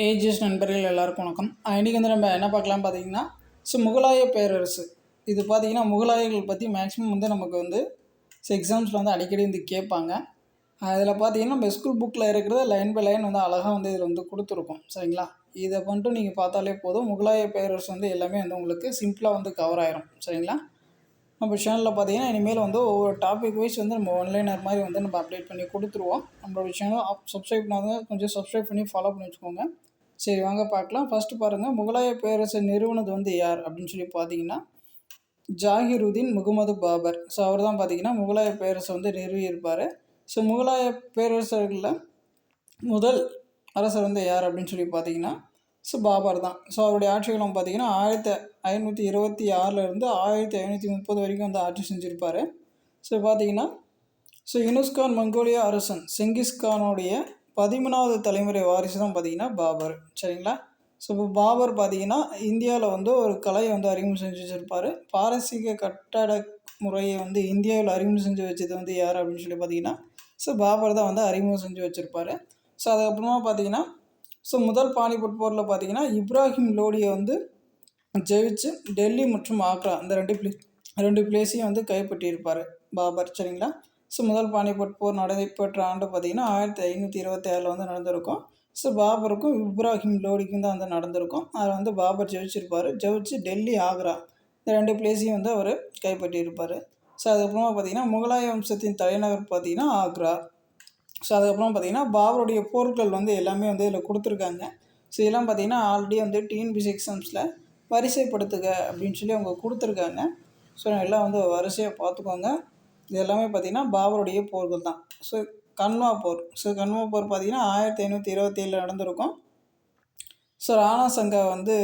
AGS நண்பர்கள் எல்லாருக்கும் வணக்கம். இன்றைக்கி வந்து நம்ம என்ன பார்க்கலாம் பார்த்தீங்கன்னா, முகலாய பேரரசு. இது பார்த்தீங்கன்னா முகலாயர்கள் பற்றி மேக்ஸிமம் வந்து நமக்கு வந்து எக்ஸாம்ஸில் வந்து அடிக்கடி வந்து கேட்பாங்க. அதில் பார்த்தீங்கன்னா நம்ம ஸ்கூல் புக்கில் இருக்கிறத லைன் பை லைன் வந்து அழகாக வந்து இதில் வந்து கொடுத்துருக்கோம். சரிங்களா? இதை மட்டும் நீங்கள் பார்த்தாலே போதும். முகலாய பேரரசு வந்து எல்லாமே வந்து உங்களுக்கு சிம்பிளாக வந்து கவர் ஆயிரும். சரிங்களா? நம்ம சேனலில் பார்த்தீங்கன்னா இனிமேல் வந்து ஒவ்வொரு டாபிக் வைஸ் வந்து நம்ம ஒன்லைனர் மாதிரி வந்து நம்ம அப்டேட் பண்ணி கொடுத்துருவோம். நம்மளோட சேனல் சப்ஸ்கிரைப் பண்ணாதவங்க கொஞ்சம் சப்ஸ்கிரைப் பண்ணி ஃபாலோ பண்ணி வச்சுக்கோங்க. சரி வாங்க பார்க்கலாம். ஃபஸ்ட்டு பாருங்கள், முகலாய பேரரசை நிறுவனது வந்து யார் அப்படின்னு சொல்லி பார்த்தீங்கன்னா ஜாகிருதீன் முகமது பாபர். ஸோ அவர் தான் பார்த்தீங்கன்னா முகலாய பேரரசை வந்து நிறுவியிருப்பார். ஸோ முகலாய பேரரசர்களில் முதல் அரசர் வந்து யார் அப்படின்னு சொல்லி பார்த்தீங்கன்னா பாபர் தான். ஸோ அவருடைய ஆட்சிகளும் பார்த்தீங்கன்னா 1526 1530 வரைக்கும் வந்து ஆட்சி செஞ்சுருப்பார். ஸோ பார்த்தீங்கன்னா யுனுஸ்கான் மங்கோலியா அரசன் செங்கிஸ்கானுடைய 13வது தலைமுறை வாரிசு தான் பார்த்தீங்கன்னா பாபர். சரிங்களா? ஸோ இப்போ பாபர் பார்த்தீங்கன்னா இந்தியாவில் வந்து ஒரு கலையை வந்து அறிமுகம் செஞ்சு வச்சுருப்பார். பாரசீக கட்டட முறையை வந்து இந்தியாவில் அறிமுகம் செஞ்சு வச்சது வந்து யார் அப்படின்னு சொல்லி பார்த்தீங்கன்னா பாபர் தான் வந்து அறிமுகம் செஞ்சு வச்சுருப்பார். ஸோ அதுக்கப்புறமா பார்த்தீங்கன்னா முதல் பானிபட் போரில் பார்த்தீங்கன்னா இப்ராஹிம் லோடியை வந்து ஜெயிச்சு டெல்லி மற்றும் ஆக்ரா இந்த ரெண்டு பிளேஸையும் வந்து கைப்பற்றியிருப்பார் பாபர். சரிங்களா? முதல் பானிபட் போர் நடைபெற்ற ஆண்டு பார்த்திங்கன்னா 1527 வந்து நடந்திருக்கும். பாபருக்கும் இப்ராஹிம் லோடிக்கும் தான் வந்து நடந்திருக்கும். அதில் வந்து பாபர் ஜெயிச்சு டெல்லி ஆக்ரா இந்த ரெண்டு பிளேஸையும் வந்து அவர் கைப்பற்றியிருப்பார். அதுக்கப்புறமா பார்த்திங்கன்னா முகலாய வம்சத்தின் தலைநகர் பார்த்திங்கன்னா ஆக்ரா. அதுக்கப்புறம் பார்த்திங்கன்னா பாபருடைய போர்கள் வந்து எல்லாமே வந்து இதில் கொடுத்துருக்காங்க. இதெல்லாம் பார்த்திங்கன்னா ஆல்ரெடி வந்து டிஎன்பிஎஸ்சி எக்ஸாம்ஸில் வரிசைப்படுத்துக அப்படின்னு சொல்லி அவங்க கொடுத்துருக்காங்க. எல்லாம் வந்து வரிசையாக பார்த்துக்கோங்க. இது எல்லாமே பார்த்திங்கன்னா பாபருடைய போர்கள் தான். கன்வா போர். கன்வா போர் பார்த்திங்கன்னா 1527 நடந்திருக்கும். ராணா சங்கா வந்து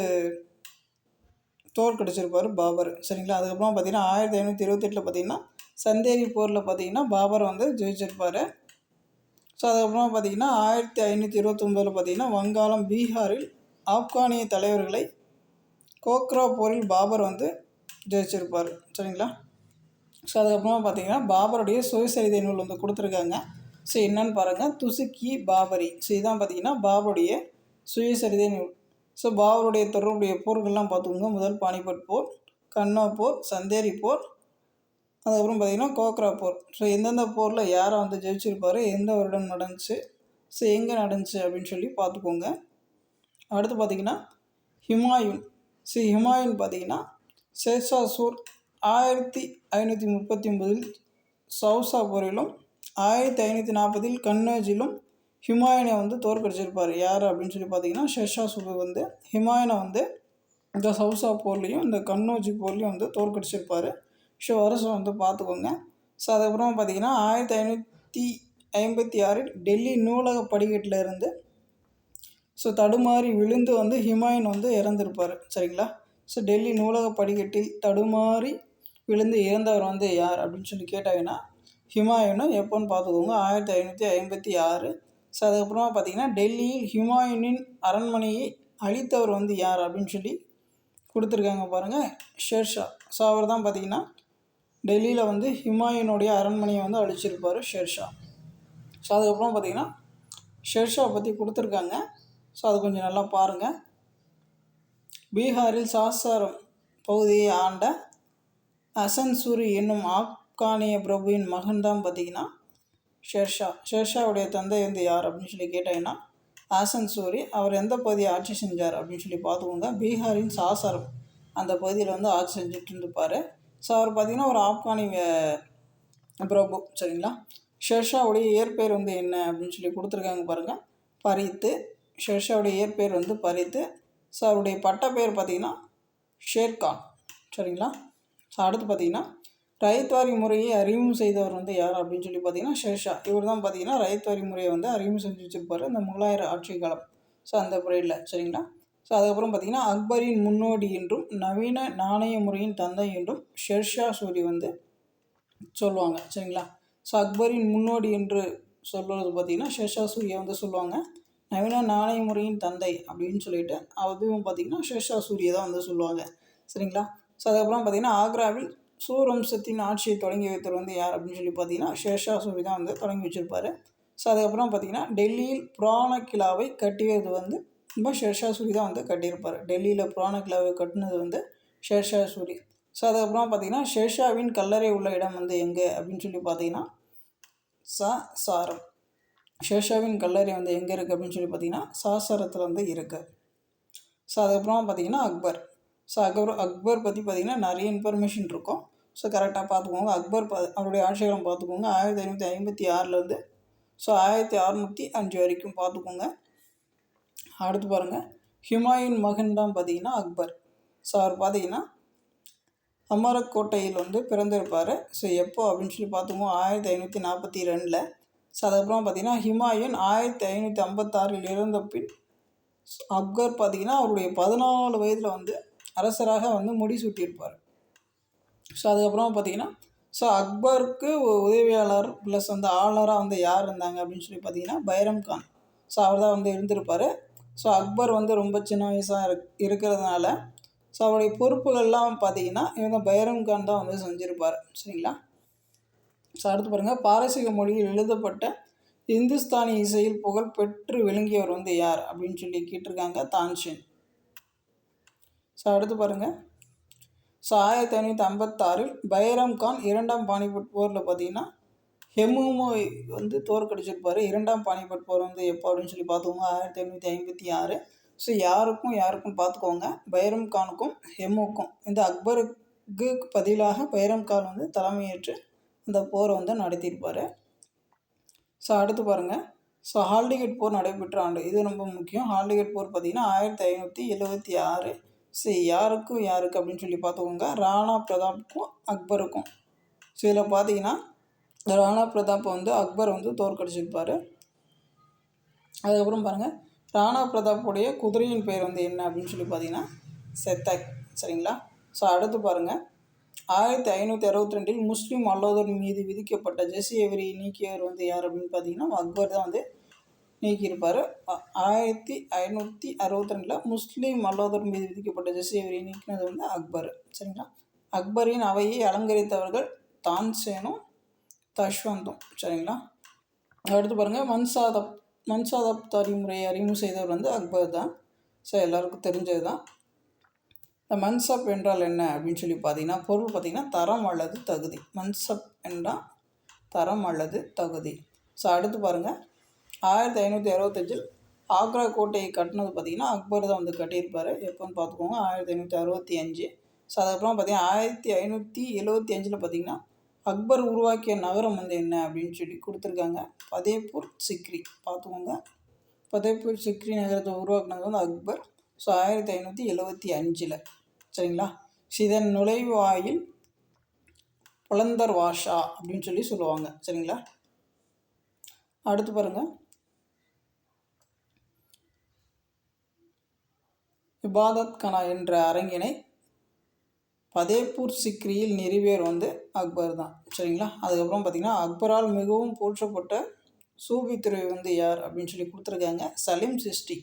தோற்கடிச்சிருப்பார் பாபர். சரிங்களா? அதுக்கப்புறம் பார்த்திங்கன்னா 1528 பார்த்திங்கன்னா சந்தேரி போரில் பார்த்திங்கன்னா பாபர் வந்து ஜெயிச்சிருப்பார். அதுக்கப்புறமா பார்த்திங்கன்னா 1529 பார்த்திங்கன்னா வங்காளம் பீகாரில் ஆப்கானிய தலைவர்களை கோக்ரா போரில் பாபர் வந்து ஜெயிச்சிருப்பார். சரிங்களா? அதுக்கப்புறமா பார்த்திங்கன்னா பாபருடைய சுயசரிதை நூல் வந்து கொடுத்துருக்காங்க. என்னென்னு பாருங்கள், துசுக்கி பாபரி. இதுதான் பார்த்திங்கன்னா பாபருடைய சுயசரிதை நூல். பாபருடைய தொடர்புடைய போர்கள்லாம் பார்த்துக்கோங்க. முதல் பானிபட் போர், கன்வா போர், சந்தேரி போர், அதுக்கப்புறம் பார்த்திங்கன்னா கோக்ரா போர். எந்தெந்த போரில் யாரை வந்து ஜெயிச்சிருப்பார், எந்த வருடம் நடந்துச்சு, எங்கே நடந்துச்சு அப்படின்னு சொல்லி பார்த்துக்கோங்க. அடுத்து பார்த்திங்கன்னா ஹுமாயூன். ஹுமாயூன் பார்த்திங்கன்னா ஷேர்ஷா சூர் 1539 சௌசா போரிலும் 1540 கன்னௌஜிலும் ஹுமாயூனை வந்து தோற்கடிச்சிருப்பார். யார் அப்படின்னு சொல்லி பார்த்தீங்கன்னா ஷேர்ஷா சூர் வந்து ஹுமாயூனை வந்து இந்த சௌசா போர்லேயும் இந்த கன்னௌஜி போர்லேயும் வந்து தோற்கடிச்சிருப்பார். வருஷம் வந்து பார்த்துக்கோங்க. அதுக்கப்புறமா பார்த்திங்கன்னா 1556 டெல்லி நூலக படிக்கட்டில் இருந்து தடுமாறி விழுந்து வந்து ஹுமாயூன் வந்து இறந்துருப்பார். சரிங்களா? டெல்லி நூலக படிக்கட்டில் தடுமாறி விழுந்து இறந்தவர் வந்து யார் அப்படின்னு சொல்லி கேட்டாங்கன்னா ஹுமாயூனை எப்போன்னு பார்த்துக்கோங்க, 1556. அதுக்கப்புறமா பார்த்திங்கன்னா டெல்லியில் ஹுமாயூனின் அரண்மனையை அழித்தவர் வந்து யார் அப்படின்னு சொல்லி கொடுத்துருக்காங்க பாருங்கள், ஷேர்ஷா. அவர் தான் பார்த்திங்கன்னா டெல்லியில் வந்து ஹுமாயூனுடைய அரண்மனையை வந்து அழிச்சிருப்பார் ஷேர்ஷா. அதுக்கப்புறம் பார்த்திங்கன்னா ஷேர்ஷா பற்றி கொடுத்துருக்காங்க. அது கொஞ்சம் நல்லா பாருங்கள். பீகாரில் சாசாரம் பகுதியை ஆண்ட அசன்சூரி என்னும் ஆப்கானிய பிரபுவின் மகன் தான் பார்த்திங்கன்னா ஷேர்ஷா. ஷேர்ஷாவுடைய தந்தை வந்து யார் அப்படின்னு சொல்லி கேட்டாங்கன்னா அசன்சூரி. அவர் எந்த பகுதியை ஆட்சி செஞ்சார் அப்படின்னு சொல்லி பார்த்துக்கோங்க, பீகாரின் சாசாரம் அந்த பகுதியில் வந்து ஆட்சி செஞ்சுட்டு இருந்துப்பார். அவர் பார்த்திங்கன்னா ஒரு ஆப்கானிய பிரபு. சரிங்களா? ஷேர்ஷாவுடைய இயற்பெயர் வந்து என்ன அப்படின்னு சொல்லி கொடுத்துருக்காங்க பாருங்கள், பரித்து. ஷேர்ஷாவுடைய இயற்பெயர் வந்து பரித்து. அவருடைய பட்டப்பெயர் பார்த்திங்கன்னா ஷேர்கான். சரிங்களா? அடுத்து பார்த்திங்கன்னா ரைத்வாரி முறையை அறிமுகம் செய்தவர் வந்து யார் அப்படின்னு சொல்லி பார்த்தீங்கன்னா ஷேர்ஷா. இவர் தான் பார்த்திங்கன்னா ரைத்வாரி முறையை வந்து அறிமுகம் செஞ்சு வச்சுருப்பார் இந்த முகலாயர் ஆட்சி காலம். அந்த முறையில். சரிங்களா? அதுக்கப்புறம் பார்த்திங்கன்னா அக்பரின் முன்னோடி என்றும் நவீன நாணய முறையின் தந்தை என்றும் ஷேர்ஷா சூரி வந்து சொல்லுவாங்க. சரிங்களா? அக்பரின் முன்னோடி என்று சொல்வது பார்த்திங்கன்னா ஷேர்ஷா சூரியை வந்து சொல்லுவாங்க. நவீன நாணய முறையின் தந்தை அப்படின்னு சொல்லிட்டு அதுவும் பார்த்திங்கன்னா ஷேர்ஷா சூரியை தான் வந்து சொல்லுவாங்க. சரிங்களா? அதுக்கப்புறம் பார்த்திங்கன்னா ஆக்ராவில் சூர் வம்சத்தின் ஆட்சியை தொடங்கி வைத்தவர் வந்து யார் அப்படின்னு சொல்லி பார்த்தீங்கன்னா ஷேர்ஷா சூரி தான் வந்து தொடங்கி வச்சுருப்பார். அதுக்கப்புறம் பார்த்திங்கன்னா டெல்லியில் புராண கிலாவை கட்டியது வந்து நம்ம ஷேர்ஷா சூரி தான் வந்து கட்டியிருப்பார். டெல்லியில் புராண கிலாவை கட்டினது வந்து ஷேர்ஷா சூரி. ஸோ அதுக்கப்புறம் பார்த்திங்கன்னா ஷேர்ஷாவின் கல்லறை உள்ள இடம் வந்து எங்கே அப்படின்னு சொல்லி பார்த்தீங்கன்னா சாரம். ஷேர்ஷாவின் கல்லறை வந்து எங்கே இருக்குது அப்படின்னு சொல்லி பார்த்தீங்கன்னா சாசரத்தில் வந்து இருக்குது. ஸோ அதுக்கப்புறம் பார்த்திங்கன்னா அக்பர். ஸோ அக்பர் பற்றி பார்த்திங்கன்னா நிறைய இன்ஃபர்மேஷன் இருக்கும். ஸோ கரெக்டாக பார்த்துக்கோங்க. அக்பர் அவருடைய ஆட்சிகாலம் பார்த்துக்கோங்க 1556 ஸோ 1605 வரைக்கும் பார்த்துக்கோங்க. அடுத்து பாருங்கள், ஹுமாயூன் மகன் தான் பார்த்திங்கன்னா அக்பர். ஸோ அவர் பார்த்திங்கன்னா அமரக்கோட்டையில் வந்து பிறந்திருப்பார். ஸோ எப்போ அப்படின்னு சொல்லி பார்த்துக்கோங்க 1542. ஸோ அதுக்கப்புறம் பார்த்திங்கன்னா ஹுமாயூன் 1556 இறந்த பின் அக்பர் பார்த்திங்கன்னா அவருடைய 14 வயதில் வந்து அரசராக வந்து முடிசூட்டியிருப்பார். ஸோ அதுக்கப்புறம் பார்த்திங்கன்னா அக்பருக்கு உதவியாளர் ப்ளஸ் வந்து ஆளுநராக வந்து யார் இருந்தாங்க அப்படின்னு சொல்லி பார்த்திங்கன்னா பைரம் கான். ஸோ அவர் தான் வந்து இருந்திருப்பார். ஸோ அக்பர் வந்து ரொம்ப சின்ன வயசாக இருக்கிறதுனால ஸோ அவருடைய பொறுப்புகள்லாம் பார்த்திங்கன்னா இவங்க பைரம் கான் தான் வந்து செஞ்சுருப்பார். சரிங்களா? ஸோ அடுத்து பாருங்கள், பாரசீக மொழியில் எழுதப்பட்ட இந்துஸ்தானி இசையில் புகழ் பெற்று விளங்கியவர் வந்து யார் அப்படின்னு சொல்லி கேட்டிருக்காங்க, தான்சேன். ஸோ அடுத்து பாருங்கள், ஸோ 1556 பைரம் கான் 2ஆம் பானிபட் போரில் பார்த்திங்கன்னா ஹெமுமோ வந்து தோற்கடிச்சிருப்பார். 2ஆம் பானிபட் போர் வந்து எப்போ அப்படின்னு சொல்லி பார்த்துக்கோங்க 1556. ஸோ யாருக்கும் பார்த்துக்கோங்க, பைரம் கானுக்கும் ஹெமுக்கும். இந்த அக்பருக்கு பதிலாக பைரம் கான் வந்து தலைமையேற்று இந்த போரை வந்து நடத்தியிருப்பார். ஸோ அடுத்து பாருங்கள், ஸோ ஹால்டிகேட் போர் நடைபெற்ற ஆண்டு, இது ரொம்ப முக்கியம். ஹால்டிகேட் போர் பார்த்திங்கன்னா 1576. ஸோ யாருக்கு அப்படின்னு சொல்லி பார்த்துக்கோங்க, ராணா பிரதாப்புக்கும் அக்பருக்கும். ஸோ இதில் பார்த்தீங்கன்னா ராணா பிரதாப் வந்து அக்பர் வந்து தோற்கடிச்சிருப்பார். அதுக்கப்புறம் பாருங்கள், ராணா பிரதாப்புடைய குதிரையின் பெயர் வந்து என்ன அப்படின்னு சொல்லி பார்த்தீங்கன்னா செத்தக். சரிங்களா? ஸோ அடுத்து பாருங்கள், 1562 முஸ்லீம் அல்லாதோர் மீது விதிக்கப்பட்ட ஜெசியா வரி நீக்கியவர் வந்து யார் அப்படின்னு பார்த்தீங்கன்னா அக்பர் தான் வந்து நீக்கியிருப்பார். 1562 முஸ்லீம் அல்லாதோர் மீது விதிக்கப்பட்ட ஜெசியா வரி நீக்கினது வந்து அக்பர். சரிங்களா? அக்பரின் அவையை அலங்கரித்தவர்கள் தான்சேனும் தஷ்வந்தும். சரிங்களா? அடுத்து பாருங்கள், மன்சாதப்தாரி முறையை அறிமுகம் செய்தவர் வந்து அக்பர் தான். ஸோ எல்லாருக்கும் தெரிஞ்சது தான். இந்த மன்சப் என்றால் என்ன அப்படின்னு சொல்லி பார்த்தீங்கன்னா பொருள் பார்த்திங்கன்னா தரம் அல்லது தகுதி. மன்சப் என்றால் தரம் அல்லது தகுதி. ஸோ அடுத்து பாருங்கள், 1565 ஆக்ரா கோட்டையை கட்டினது பார்த்திங்கன்னா அக்பர் தான் வந்து கட்டியிருப்பார். எப்போன்னு பார்த்துக்கோங்க 1565. ஸோ அதுக்கப்புறம் பார்த்திங்கன்னா 1575 பார்த்திங்கன்னா அக்பர் உருவாக்கிய நகரம் வந்து என்ன அப்படின்னு சொல்லி கொடுத்துருக்காங்க, ஃபதேபூர் சிக்ரி. பார்த்துக்கோங்க, ஃபதேபூர் சிக்ரி நகரத்தை உருவாக்குனது வந்து அக்பர். ஸோ 1575. சரிங்களா? இதன் நுழைவாயில் புலந்தர் வாஷா அப்படின்னு சொல்லி சொல்லுவாங்க. சரிங்களா? அடுத்து பாருங்கள், இபாதத் கனா என்ற அரங்கினை ஃபதேபூர் சிக்ரியில் நிறுவியர் வந்து அக்பர் தான். சரிங்களா? அதுக்கப்புறம் பார்த்திங்கன்னா அக்பரால் மிகவும் போற்றப்பட்ட சூஃபி துறவி வந்து யார் அப்படின்னு சொல்லி கொடுத்துருக்காங்க, சலீம் சிஷ்டி.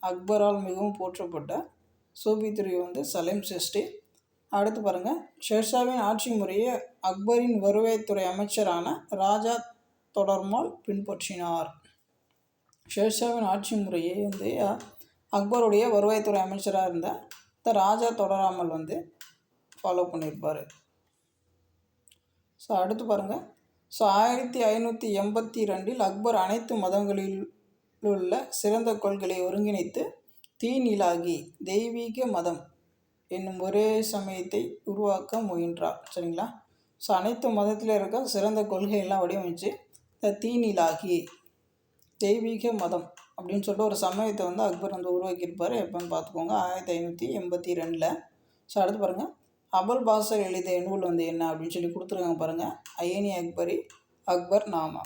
அக்பரால் மிகவும் போற்றப்பட்ட சூஃபி துறவி வந்து சலீம் சிஷ்டி. அடுத்து பாருங்கள், ஷேர்ஷாவின் ஆட்சி முறையை அக்பரின் வருவாய்த்துறை அமைச்சரான ராஜா தொடர்மால் பின்பற்றினார். ஷேர்ஷாவின் ஆட்சி முறையை வந்து அக்பருடைய வருவாய்த்துறை அமைச்சராக இருந்த ராஜா தொடராமல் வந்து ஃபாலோ பண்ணியிருப்பார். ஸோ அடுத்து பாருங்கள், ஸோ 1582 அக்பர் அனைத்து மதங்களில் உள்ள சிறந்த கொள்கைகளை ஒருங்கிணைத்து தீன் இலாகி தெய்வீக மதம் என்னும் ஒரே சமயத்தை உருவாக்க முயன்றார். சரிங்களா? ஸோ அனைத்து மதத்தில் இருக்க சிறந்த கொள்கையெல்லாம் வடிவமைச்சு இந்த தீன் இலாகி தெய்வீக மதம் அப்படின்னு சொல்லிட்டு ஒரு சமயத்தை வந்து அக்பர் வந்து உருவாக்கியிருப்பார். எப்போன்னு பார்த்துக்கோங்க 1582. ஸோ அடுத்து பாருங்கள், அபுல் பாசர் எழுதிய நூல் வந்து என்ன அப்படின்னு சொல்லி கொடுத்துருக்காங்க பாருங்கள், ஐனி அக்பரி அக்பர் நாமா.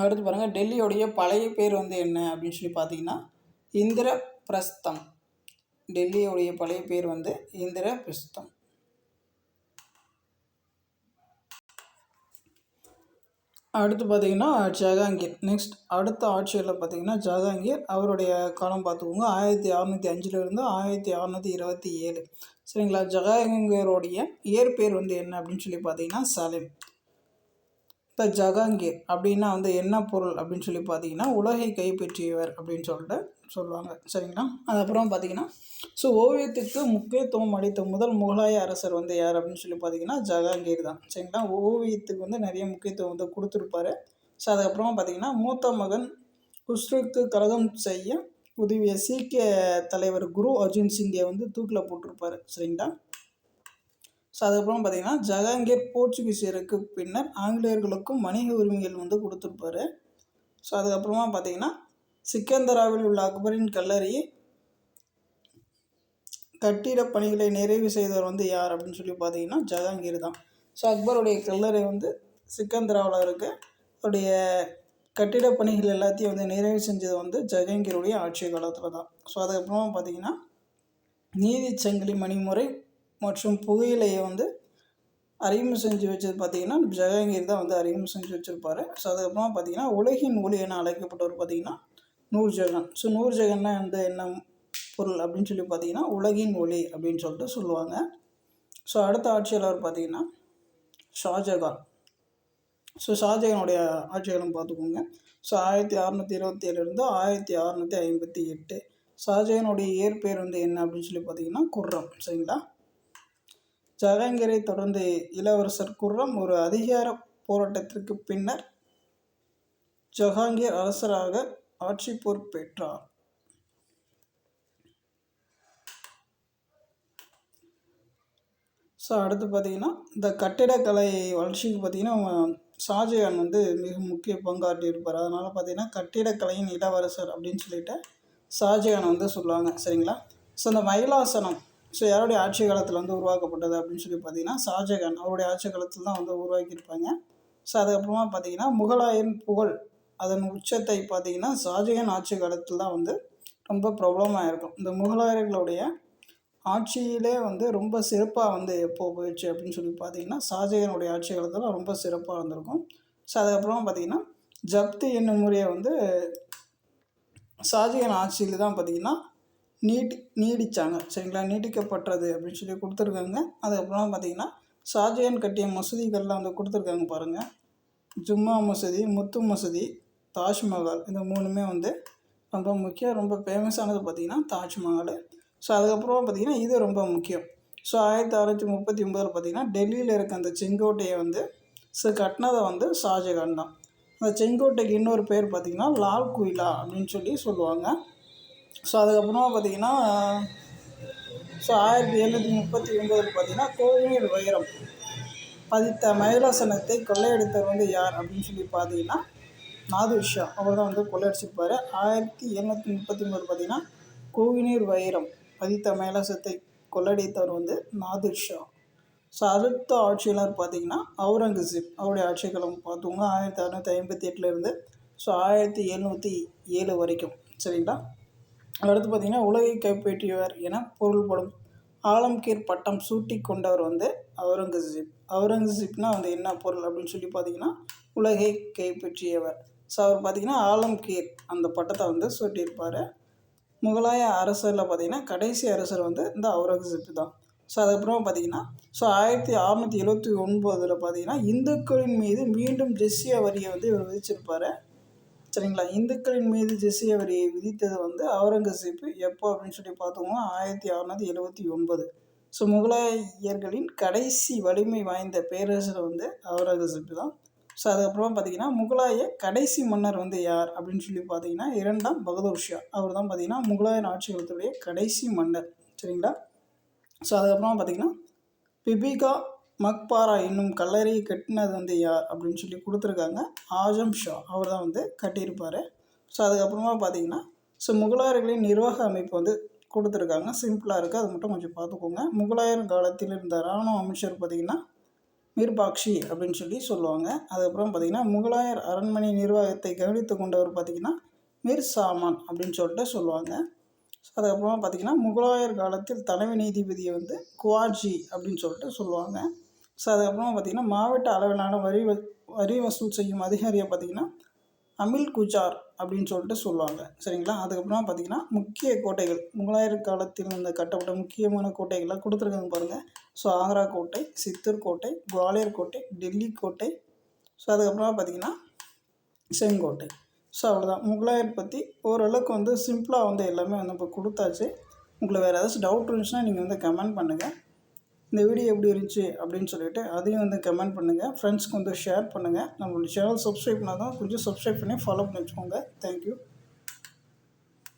அடுத்து பாருங்கள், டெல்லியோடைய பழைய பேர் வந்து என்ன அப்படின்னு சொல்லி பார்த்தீங்கன்னா இந்திரபிரஸ்தம். டெல்லியோடைய பழைய பேர் வந்து இந்திரபிரஸ்தம். அடுத்து பார்த்திங்கன்னா ஜஹாங்கீர். நெக்ஸ்ட் அடுத்த ஆட்சியில் பார்த்திங்கன்னா ஜஹாங்கீர். அவருடைய காலம் பார்த்துக்கோங்க 1605 1627. சரிங்களா? ஜஹாங்கீரோடைய இயற்பெயர் வந்து என்ன அப்படின்னு சொல்லி பார்த்தீங்கன்னா சலீம். இப்போ ஜஹாங்கீர் அப்படின்னா வந்து என்ன பொருள் அப்படின்னு சொல்லி பார்த்தீங்கன்னா உலகை கைப்பற்றியவர் அப்படின்னு சொல்லிட்டு சொல்லுவாங்க. சரிங்களா? அதுக்கப்புறம் பார்த்தீங்கன்னா ஸோ ஓவியத்துக்கு முக்கியத்துவம் அளித்த முதல் முகலாய அரசர் வந்து யார் அப்படின்னு சொல்லி பார்த்தீங்கன்னா ஜஹாங்கீர் தான். சரிங்களா? ஓவியத்துக்கு வந்து நிறைய முக்கியத்துவம் வந்து கொடுத்துருப்பாரு. ஸோ அதுக்கப்புறமா பார்த்தீங்கன்னா மூத்த மகன் குஸ்ருக்கு கலகம் செய்ய உதவிய சீக்கிய தலைவர் குரு அர்ஜுன் சிங்கை வந்து தூக்கில் போட்டிருப்பாரு. சரிங்களா? ஸோ அதுக்கப்புறம் பார்த்தீங்கன்னா ஜஹாங்கீர் போர்ச்சுகீசியருக்கு பின்னர் ஆங்கிலேயர்களுக்கும் வணிக உரிமைகள் வந்து கொடுத்துருப்பாரு. ஸோ அதுக்கப்புறமா பார்த்தீங்கன்னா சிக்கந்தராவில் உள்ள அக்பரின் கல்லறையை கட்டிட பணிகளை நிறைவு செய்தவர் வந்து யார் அப்படின்னு சொல்லி பார்த்தீங்கன்னா ஜஹாங்கீர் தான். ஸோ அக்பருடைய கல்லறை வந்து சிக்கந்தராவில் இருக்க அவருடைய கட்டிட பணிகள் எல்லாத்தையும் வந்து நிறைவு செஞ்சது வந்து ஜஹாங்கீருடைய ஆட்சி காலத்தில் தான். ஸோ அதுக்கப்புறமா பார்த்தீங்கன்னா நீதி சங்கிலி மணிமுறை மற்றும் புகையிலையை வந்து அறிமுகம் செஞ்சு வச்சது பார்த்திங்கன்னா ஜஹாங்கீர் தான் வந்து அறிமுகம் செஞ்சு வச்சுருப்பாரு. ஸோ அதுக்கப்புறமா பார்த்திங்கன்னா உலகின் ஒளி என அழைக்கப்பட்டவர் பார்த்திங்கன்னா நூர்ஜஹான். ஸோ நூர்ஜஹான்னா வந்து என்ன பொருள் அப்படின்னு சொல்லி பார்த்தீங்கன்னா உலகின் ஒளி அப்படின்னு சொல்லிட்டு சொல்லுவாங்க. ஸோ அடுத்த ஆட்சியாளர் பார்த்திங்கன்னா ஷாஜகான். ஸோ ஷாஜகானுடைய ஆட்சிகாலம் பார்த்துக்கோங்க. ஸோ 1627 1658. ஷாஜகானுடைய இயற்பெயர் வந்து என்ன அப்படின்னு சொல்லி பார்த்தீங்கன்னா குர்ரம். சரிங்களா? ஜஹாங்கீரை தொடர்ந்து இளவரசர் குர்ரம் ஒரு அதிகார போராட்டத்திற்கு பின்னர் ஜஹாங்கீர் அரசராக ஆட்சி பொறுப்பேற்றார். ஸோ அடுத்து பார்த்திங்கன்னா இந்த கட்டிடக்கலை வளர்ச்சிக்கு பார்த்திங்கன்னா ஷாஜகான் வந்து மிக முக்கிய பங்காற்றி இருப்பார். அதனால் பார்த்திங்கன்னா கட்டிடக்கலையின் இளவரசர் அப்படின்னு சொல்லிட்டு ஷாஜகானை வந்து சொல்லுவாங்க. சரிங்களா? ஸோ இந்த மயிலாசனம் ஸோ யாருடைய ஆட்சி காலத்தில் வந்து உருவாக்கப்பட்டது அப்படின்னு சொல்லி பார்த்தீங்கன்னா ஷாஜகான் அவருடைய ஆட்சி காலத்தில் தான் வந்து உருவாக்கியிருப்பாங்க. ஸோ அதுக்கப்புறமா பார்த்திங்கன்னா முகலாயன் புகழ் அதன் உச்சத்தை பார்த்திங்கன்னா ஷாஜகான் ஆட்சி காலத்தில் தான் வந்து ரொம்ப பிரபலமாக இருக்கும். இந்த முகலாயர்களுடைய ஆட்சியிலே வந்து ரொம்ப சிறப்பாக வந்து எப்போ போயிடுச்சு அப்படின்னு சொல்லி பார்த்தீங்கன்னா ஷாஜகானுடைய ஆட்சி காலத்தில் ரொம்ப சிறப்பாக இருந்திருக்கும். ஸோ அதுக்கப்புறமா பார்த்திங்கன்னா ஜப்தி என்னும் முறையை வந்து ஷாஜகான் ஆட்சியில் தான் பார்த்திங்கன்னா நீடித்தாங்க. சரிங்களா? நீட்டிக்கப்பட்டது அப்படின்னு சொல்லி கொடுத்துருக்காங்க. அதுக்கப்புறமா பார்த்திங்கன்னா ஷாஜகான் கட்டிய மசூதிகள்லாம் வந்து கொடுத்துருக்காங்க பாருங்கள். ஜும்மா மசூதி, முத்து மசூதி, தாஜ்மஹால் இந்த மூணுமே வந்து ரொம்ப முக்கியம். ரொம்ப ஃபேமஸானது பார்த்திங்கன்னா தாஜ்மஹால். ஸோ அதுக்கப்புறமா பார்த்திங்கன்னா இது ரொம்ப முக்கியம். ஸோ 1639 பார்த்திங்கன்னா டெல்லியில் இருக்க அந்த செங்கோட்டையை வந்து கட்டினதை வந்து ஷாஜகான் தான். அந்த செங்கோட்டைக்கு இன்னொரு பேர் பார்த்திங்கன்னா லால் குயிலா அப்படின்னு சொல்லி சொல்லுவாங்க. ஸோ அதுக்கப்புறமா பார்த்திங்கன்னா ஸோ 1739 பார்த்திங்கன்னா கோவினூர் வைரம் பதித்த மயிலாசனத்தை கொள்ளையடித்தவர் வந்து யார் அப்படின்னு சொல்லி பார்த்தீங்கன்னா நாதிர் ஷா. அவர் தான் வந்து கொள்ளையடிச்சிருப்பார். 1739 பார்த்திங்கன்னா கோவினூர் வைரம் பதித்த மயிலாசனத்தை கொள்ளையடித்தவர் வந்து நாதிர் ஷா. ஸோ அடுத்த ஆட்சியாளர் பார்த்திங்கன்னா அவுரங்கசீப். அவருடைய ஆட்சி காலம் பார்த்தோங்க 1658 ஸோ 1707 வரைக்கும். சரிங்களா? அடுத்து பார்த்திங்கன்னா உலகை கைப்பற்றியவர் என பொருள்படும் ஆலம்கீர் பட்டம் சூட்டி கொண்டவர் வந்து அவுரங்கசீப். அவுரங்கசீப்னா வந்து என்ன பொருள் அப்படின்னு சொல்லி பார்த்தீங்கன்னா உலகை கைப்பற்றியவர். ஸோ அவர் பார்த்திங்கன்னா ஆலம்கீர் அந்த பட்டத்தை வந்து சூட்டியிருப்பார். முகலாய அரசரில் பார்த்திங்கன்னா கடைசி அரசர் வந்து இந்த அவுரங்கசீப் தான். ஸோ அதுக்கப்புறமா பார்த்திங்கன்னா ஸோ 1679 பார்த்திங்கன்னா இந்துக்களின் மீது மீண்டும் ஜெஸ்ஸியா வரியை வந்து இவர் விதிச்சிருப்பார். சரிங்களா? இந்துக்களின் மீது ஜெஸ்ஸியா வரியை விதித்தது வந்து அவுரங்கசீப் எப்போ அப்படின்னு சொல்லி பார்த்தோம்னா 1679. ஸோ முகலாயர்களின் கடைசி வலிமை வாய்ந்த பேரரசர் வந்து அவுரங்கசீப் தான். ஸோ அதுக்கப்புறமா பார்த்திங்கன்னா முகலாய கடைசி மன்னர் வந்து யார் அப்படின்னு சொல்லி பார்த்தீங்கன்னா 2ஆம் பகதூர் ஷா. அவர் தான் பார்த்திங்கன்னா முகலாயன் ஆட்சி காலத்துடைய கடைசி மன்னர். சரிங்களா? ஸோ அதுக்கப்புறமா பார்த்திங்கன்னா பிபிகா மக்பாரா என்னும் கல்லறையை கட்டினது வந்து யார் அப்படின்னு சொல்லி கொடுத்துருக்காங்க. ஆஜம் ஷா அவர் தான் வந்து கட்டியிருப்பார். ஸோ அதுக்கப்புறமா பார்த்திங்கன்னா ஸோ முகலாயர்களின் நிர்வாக அமைப்பு வந்து கொடுத்துருக்காங்க. சிம்பிளாக இருக்குது, அது மட்டும் கொஞ்சம் பார்த்துக்கோங்க. முகலாயர் காலத்தில் இருந்த இராணுவ அமைச்சர் பார்த்திங்கன்னா மீர்பாக்ஷி அப்படின்னு சொல்லி சொல்லுவாங்க. அதுக்கப்புறம் பார்த்திங்கன்னா முகலாயர் அரண்மனை நிர்வாகத்தை கவனித்து கொண்டவர் பார்த்திங்கன்னா மீர் சாமான் அப்படின்னு சொல்லிட்டு சொல்லுவாங்க. ஸோ அதுக்கப்புறமா பார்த்திங்கன்னா முகலாயர் காலத்தில் தலைமை நீதிபதியை வந்து குவாஜி அப்படின்னு சொல்லிட்டு சொல்லுவாங்க. ஸோ அதுக்கப்புறமா பார்த்திங்கன்னா மாவட்ட அளவிலான வரி வசூல் செய்யும் அதிகாரியை பார்த்திங்கன்னா அமில் குஜார் அப்படின்னு சொல்லிட்டு சொல்லுவாங்க. சரிங்களா? அதுக்கப்புறமா பார்த்திங்கன்னா முக்கிய கோட்டைகள் முகலாயர் காலத்தில் இந்த கட்டப்பட்ட முக்கியமான கோட்டைகள்லாம் கொடுத்துருக்காங்க பாருங்கள். ஸோ ஆக்ரா கோட்டை, சித்தூர் கோட்டை, குவாலியர் கோட்டை, டெல்லி கோட்டை, ஸோ அதுக்கப்புறமா பார்த்திங்கன்னா செங்கோட்டை. ஸோ அவ்வளோதான். முகலாயர் பற்றி ஓரளவுக்கு வந்து சிம்பிளாக வந்து எல்லாமே வந்து இப்போ கொடுத்தாச்சு. உங்களுக்கு வேறு ஏதாச்சும் டவுட் இருந்துச்சுன்னா நீங்கள் வந்து கமெண்ட் பண்ணுங்கள். இந்த வீடியோ எப்படி இருந்துச்சு அப்படின்னு சொல்லிவிட்டு அதையும் வந்து கமெண்ட் பண்ணுங்கள். ஃப்ரெண்ட்ஸ்க்கு வந்து ஷேர் பண்ணுங்கள். நம்மளோட சேனல் சப்ஸ்கிரைப் பண்ணால் தான் கொஞ்சம் சப்ஸ்கிரைப் பண்ணி ஃபாலோ பண்ணி வச்சுக்கோங்க. தேங்க்யூ.